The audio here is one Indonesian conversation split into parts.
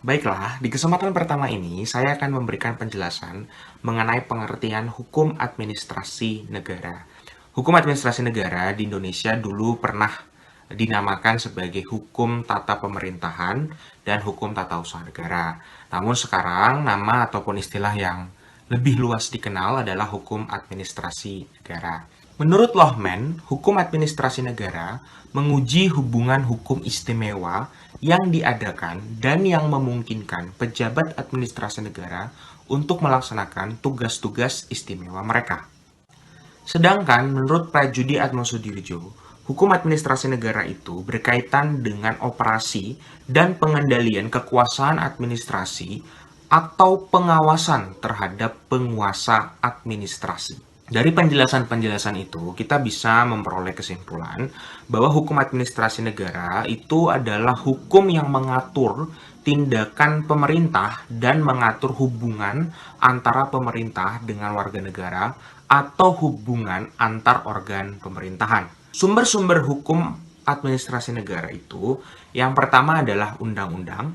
Baiklah, di kesempatan pertama ini saya akan memberikan penjelasan mengenai pengertian hukum administrasi negara. Hukum administrasi negara di Indonesia dulu pernah dinamakan sebagai hukum tata pemerintahan dan hukum tata usaha negara. Namun sekarang nama ataupun istilah yang lebih luas dikenal adalah hukum administrasi negara. Menurut Lohmen, hukum administrasi negara menguji hubungan hukum istimewa yang diadakan dan yang memungkinkan pejabat administrasi negara untuk melaksanakan tugas-tugas istimewa mereka. Sedangkan menurut Prajudi Atmosudirjo, hukum administrasi negara itu berkaitan dengan operasi dan pengendalian kekuasaan administrasi atau pengawasan terhadap penguasa administrasi. Dari penjelasan-penjelasan itu, kita bisa memperoleh kesimpulan bahwa hukum administrasi negara itu adalah hukum yang mengatur tindakan pemerintah dan mengatur hubungan antara pemerintah dengan warga negara atau hubungan antar organ pemerintahan. Sumber-sumber hukum administrasi negara itu, yang pertama adalah undang-undang,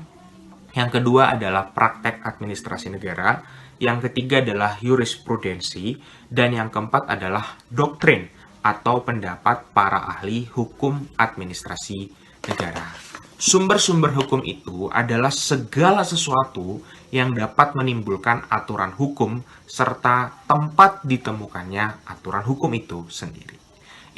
yang kedua adalah praktek administrasi negara, yang ketiga adalah jurisprudensi, dan yang keempat adalah doktrin atau pendapat para ahli hukum administrasi negara. Sumber-sumber hukum itu adalah segala sesuatu yang dapat menimbulkan aturan hukum serta tempat ditemukannya aturan hukum itu sendiri.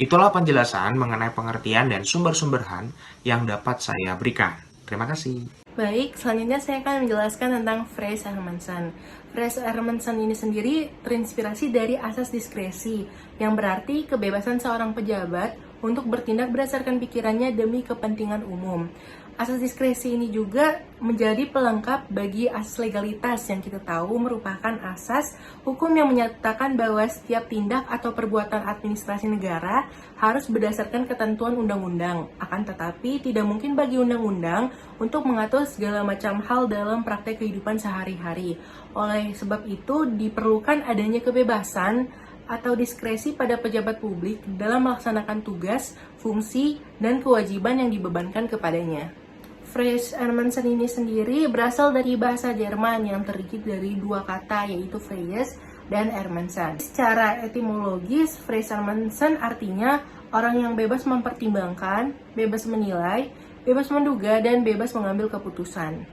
Itulah penjelasan mengenai pengertian dan sumber-sumberan yang dapat saya berikan. Terima kasih. Baik, selanjutnya saya akan menjelaskan tentang Fries Hermansen. Fries Hermansen ini sendiri terinspirasi dari asas diskresi, yang berarti kebebasan seorang pejabat untuk bertindak berdasarkan pikirannya demi kepentingan umum. Asas diskresi ini juga menjadi pelengkap bagi asas legalitas yang kita tahu merupakan asas hukum yang menyatakan bahwa setiap tindak atau perbuatan administrasi negara harus berdasarkan ketentuan undang-undang. Akan tetapi tidak mungkin bagi undang-undang untuk mengatur segala macam hal dalam praktek kehidupan sehari-hari. Oleh sebab itu diperlukan adanya kebebasan atau diskresi pada pejabat publik dalam melaksanakan tugas, fungsi, dan kewajiban yang dibebankan kepadanya. Fries Hermansen ini sendiri berasal dari bahasa Jerman yang terdiri dari dua kata yaitu Fries dan Hermansen. Secara etimologis, Fries Hermansen artinya orang yang bebas mempertimbangkan, bebas menilai, bebas menduga, dan bebas mengambil keputusan.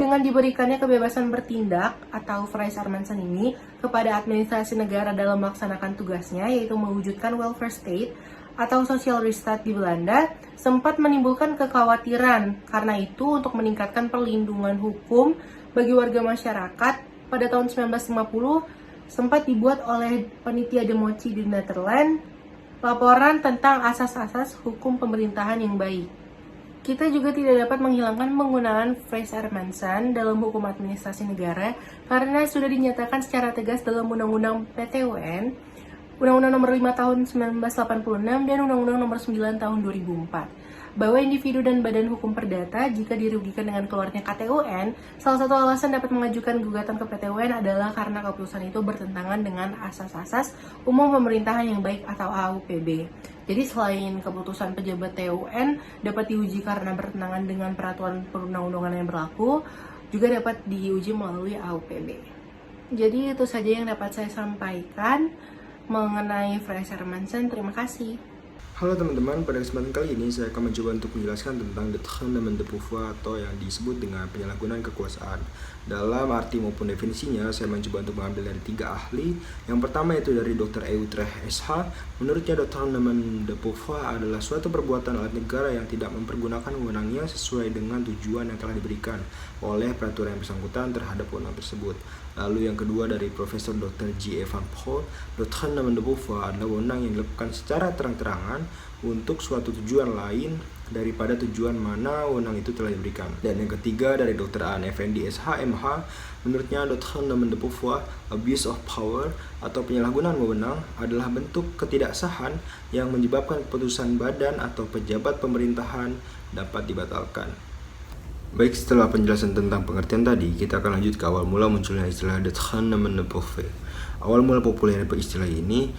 Dengan diberikannya kebebasan bertindak atau Fries Hermansen ini kepada administrasi negara dalam melaksanakan tugasnya yaitu mewujudkan welfare state atau social rechtsstaat di Belanda sempat menimbulkan kekhawatiran. Karena itu untuk meningkatkan perlindungan hukum bagi warga masyarakat pada tahun 1950 sempat dibuat oleh Panitia de Motie di Netherlands laporan tentang asas-asas hukum pemerintahan yang baik. Kita juga tidak dapat menghilangkan penggunaan Fries Hermansen dalam hukum administrasi negara karena sudah dinyatakan secara tegas dalam Undang-Undang PTUN, Undang-Undang Nomor 5 Tahun 1986 dan Undang-Undang Nomor 9 Tahun 2004, bahwa individu dan badan hukum perdata jika dirugikan dengan keluarnya KTUN, salah satu alasan dapat mengajukan gugatan ke PTUN adalah karena keputusan itu bertentangan dengan asas-asas umum pemerintahan yang baik atau AUPB. Jadi selain keputusan pejabat TUN dapat diuji karena bertentangan dengan peraturan perundang-undangan yang berlaku, juga dapat diuji melalui AUPB. Jadi itu saja yang dapat saya sampaikan mengenai Fries Hermansen. Terima kasih. Halo teman-teman, pada kesempatan kali ini saya akan mencoba untuk menjelaskan tentang détournement de pouvoir atau yang disebut dengan penyalahgunaan kekuasaan. Dalam arti maupun definisinya, saya mencoba untuk mengambil dari 3 ahli. Yang pertama yaitu dari Dr. Utrecht SH. Menurutnya détournement de pouvoir adalah suatu perbuatan alat negara yang tidak mempergunakan wewenangnya sesuai dengan tujuan yang telah diberikan oleh peraturan yang bersangkutan terhadap wewenang tersebut. Lalu yang kedua dari Profesor Dr. J. Evan Paul, détournement de pouvoir adalah wewenang yang dilakukan secara terang-terangan untuk suatu tujuan lain daripada tujuan mana wewenang itu telah diberikan. Dan yang ketiga dari Dr. Aan Effendi SH.MH, menurutnya détournement de pouvoir, abuse of power atau penyalahgunaan wewenang adalah bentuk ketidaksahan yang menyebabkan keputusan badan atau pejabat pemerintahan dapat dibatalkan. Baik, setelah penjelasan tentang pengertian tadi, kita akan lanjut ke awal mula munculnya istilah Detachement de Pouvoir. Awal mula populer istilah ini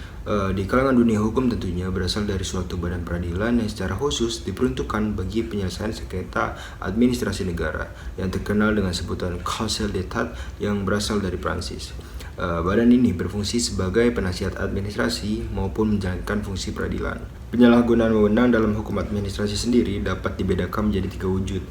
di kalangan dunia hukum tentunya berasal dari suatu badan peradilan yang secara khusus diperuntukkan bagi penyelesaian sengketa administrasi negara yang terkenal dengan sebutan Conseil d'État yang berasal dari Prancis. Badan ini berfungsi sebagai penasihat administrasi maupun menjalankan fungsi peradilan. Penyalahgunaan wewenang dalam hukum administrasi sendiri dapat dibedakan menjadi 3 wujud.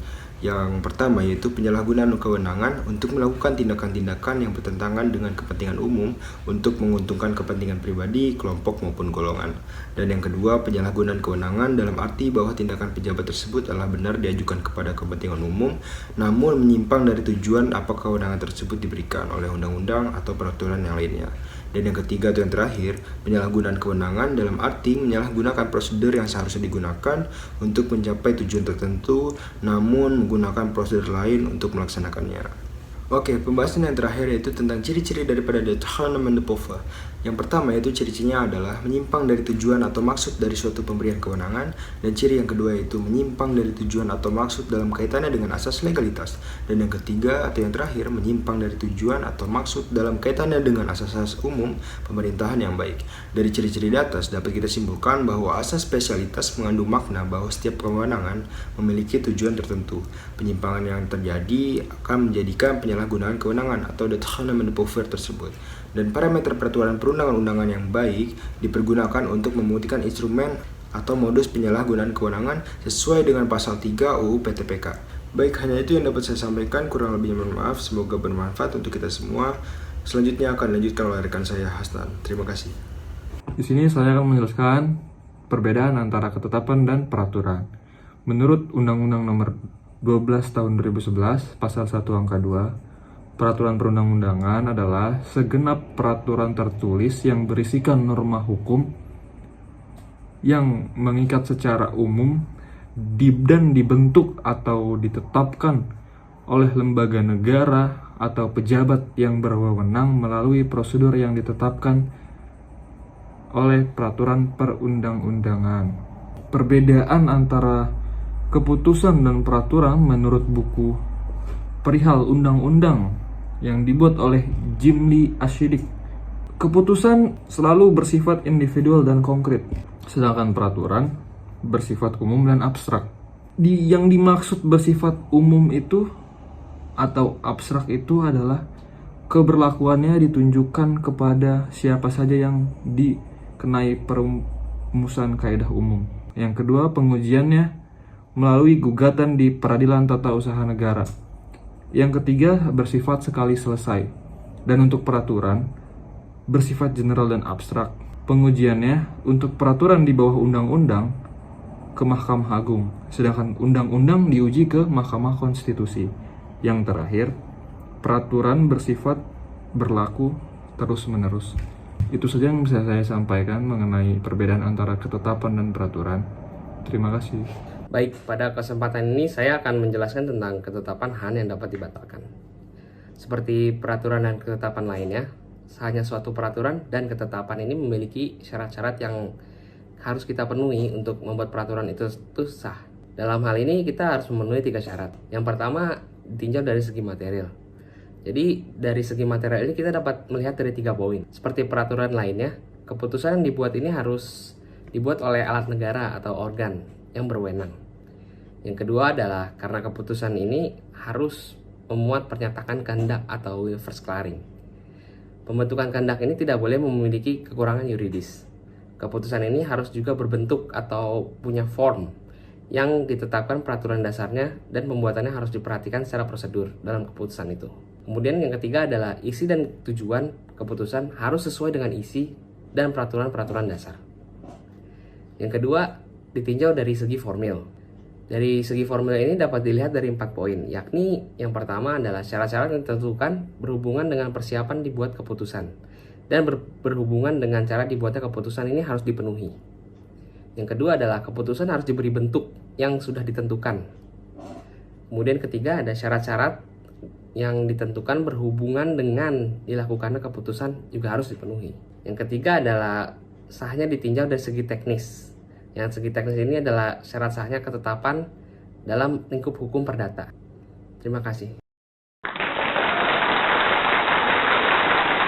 Yang pertama yaitu penyalahgunaan kewenangan untuk melakukan tindakan-tindakan yang bertentangan dengan kepentingan umum untuk menguntungkan kepentingan pribadi, kelompok maupun golongan. Dan yang kedua, penyalahgunaan kewenangan dalam arti bahwa tindakan pejabat tersebut adalah benar diajukan kepada kepentingan umum, namun menyimpang dari tujuan apa kewenangan tersebut diberikan oleh undang-undang atau peraturan yang lainnya. Dan yang ketiga atau yang terakhir, penyalahgunaan kewenangan dalam arti menyalahgunakan prosedur yang seharusnya digunakan untuk mencapai tujuan tertentu, namun menggunakan prosedur lain untuk melaksanakannya. Oke, pembahasan yang terakhir yaitu tentang ciri-ciri daripada Detachement de Pouvoir. Yang pertama yaitu ciri-cirinya adalah menyimpang dari tujuan atau maksud dari suatu pemberian kewenangan, dan ciri yang kedua yaitu menyimpang dari tujuan atau maksud dalam kaitannya dengan asas legalitas, dan yang ketiga atau yang terakhir menyimpang dari tujuan atau maksud dalam kaitannya dengan asas-asas umum pemerintahan yang baik. Dari ciri-ciri di atas dapat kita simpulkan bahwa asas spesialitas mengandung makna bahwa setiap kewenangan memiliki tujuan tertentu. Penyimpangan yang terjadi akan menjadikan penyalahgunaan kewenangan atau Detachement de Pouvoir tersebut. Dan parameter peraturan perundang-undangan yang baik dipergunakan untuk membuktikan instrumen atau modus penyalahgunaan kewenangan sesuai dengan pasal 3 UU PTPK. Baik, hanya itu yang dapat saya sampaikan, kurang lebihnya mohon maaf, semoga bermanfaat untuk kita semua. Selanjutnya akan dilanjutkan oleh rekan saya Hasnan. Terima kasih. Di sini saya akan menjelaskan perbedaan antara ketetapan dan peraturan. Menurut Undang-Undang Nomor 12 Tahun 2011 Pasal 1 Angka 2, peraturan perundang-undangan adalah segenap peraturan tertulis yang berisikan norma hukum yang mengikat secara umum dan dibentuk atau ditetapkan oleh lembaga negara atau pejabat yang berwenang melalui prosedur yang ditetapkan oleh peraturan perundang-undangan. Perbedaan antara keputusan dan peraturan menurut buku Perihal Undang-Undang yang dibuat oleh Jim Lee Ashidik. Keputusan selalu bersifat individual dan konkret, sedangkan peraturan bersifat umum dan abstrak. Yang dimaksud bersifat umum itu atau abstrak itu adalah keberlakuannya ditunjukkan kepada siapa saja yang dikenai perumusan kaidah umum. Yang kedua, pengujiannya melalui gugatan di Peradilan Tata Usaha Negara. Yang ketiga, bersifat sekali selesai. Dan untuk peraturan, bersifat general dan abstrak. Pengujiannya untuk peraturan di bawah undang-undang ke Mahkamah Agung, sedangkan undang-undang diuji ke Mahkamah Konstitusi. Yang terakhir, peraturan bersifat berlaku terus-menerus. Itu saja yang bisa saya sampaikan mengenai perbedaan antara ketetapan dan peraturan. Terima kasih. Baik, pada kesempatan ini saya akan menjelaskan tentang ketetapan HAN yang dapat dibatalkan. Seperti peraturan dan ketetapan lainnya, hanya suatu peraturan dan ketetapan ini memiliki syarat-syarat yang harus kita penuhi untuk membuat peraturan itu sah. Dalam hal ini kita harus memenuhi 3 syarat. Yang pertama, ditinjau dari segi material. Jadi dari segi material ini kita dapat melihat dari 3 poin. Seperti peraturan lainnya, keputusan yang dibuat ini harus dibuat oleh alat negara atau organ yang berwenang. Yang kedua adalah karena keputusan ini harus memuat pernyataan kehendak atau will first clearing. Pembentukan kehendak ini tidak boleh memiliki kekurangan yuridis. Keputusan ini harus juga berbentuk atau punya form yang ditetapkan peraturan dasarnya, dan pembuatannya harus diperhatikan secara prosedur dalam keputusan itu. Kemudian yang ketiga adalah isi dan tujuan keputusan harus sesuai dengan isi dan peraturan-peraturan dasar. Yang kedua, ditinjau dari segi formil. Dari segi formil ini dapat dilihat dari 4 poin, yakni yang pertama adalah syarat-syarat yang ditentukan berhubungan dengan persiapan dibuat keputusan, dan berhubungan dengan cara dibuatnya keputusan ini harus dipenuhi. Yang kedua adalah keputusan harus diberi bentuk yang sudah ditentukan. Kemudian ketiga ada syarat-syarat yang ditentukan berhubungan dengan dilakukannya keputusan juga harus dipenuhi. Yang ketiga adalah sahnya ditinjau dari segi teknis. Yang segi teknis ini adalah syarat sahnya ketetapan dalam lingkup hukum perdata. Terima kasih.